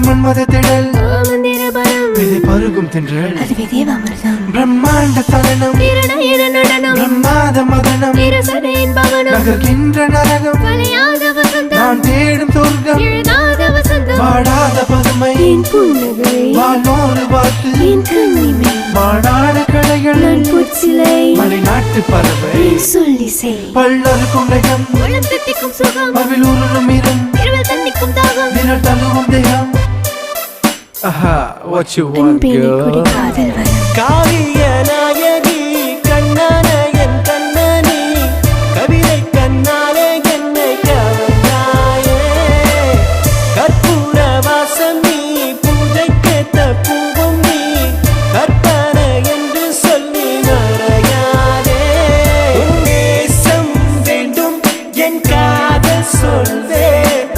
மன்மத திடல் விதை பருகும் தின்றல் பிரம்மாண்ட சலனம் பிரம்மாத மதனம் நகர்கின்ற நரகம் நான் தேடும் சொர்க்கம் வாடாத பதுமை வானோடு வாத்து மாநாட கடைகள் மலைநாட்டு பறவை பல்லறு குண்டையம் அவில் உருளும் இரும் விரல் தழுவும் தேகம். What you want, girl? காவிய நாயகி கண்ணனையன் கண்ணனி கவிதை கண்ணாலே என்னை கவர்ந்தாயே கற்பூர வாசம் நீ பூஜைக்கேத்த பூவும் நீ கற்பனை என்று சொல்லி மறையாதே உன் நேசம் வேண்டும் என் காதல் சொல்வே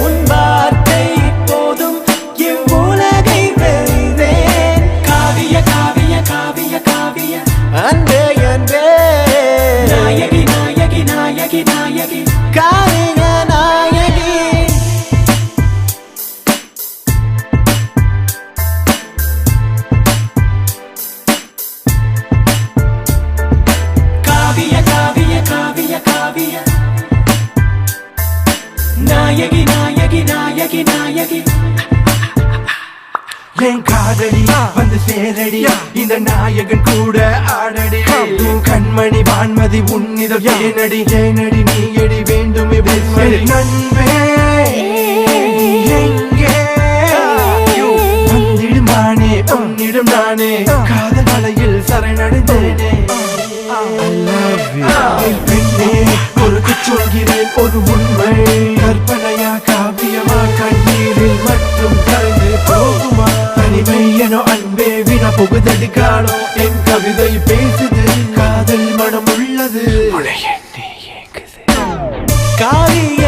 உன் வார்த்தை போதும் இவ்வுலகை வெல்வேன் காவிய காவிய காவிய காவிய அன்பே அன்பே நாயகி நாயகி நாயகி நாயகி காவிய நாயகி காவிய காவிய காவிய காவிய நாயகி நாயகி நாயகி நாயகி என் காதலி வந்து சேரடி இந்த நாயகன் கூட ஆடடி கண்மணி வான்மதி உன்னிதழ் ஏனடி ஏனடி நீ எடி வேண்டுமே நண்பே எங்கே வந்திடுமானே உன்னிடம் நானே காதல் மலையில் சரணடைந்தேனே பெண்ணே ஒரு சொல்கிறேன் ஒரு உண்மை கற்பனையா காவியமா கண்ணீரில் மட்டும் கலந்து போகுமா தனிமை என அன்பே வின புகுதடி காணோ என் கவிதை பேசுது காதல் மனம் உள்ளது காவிய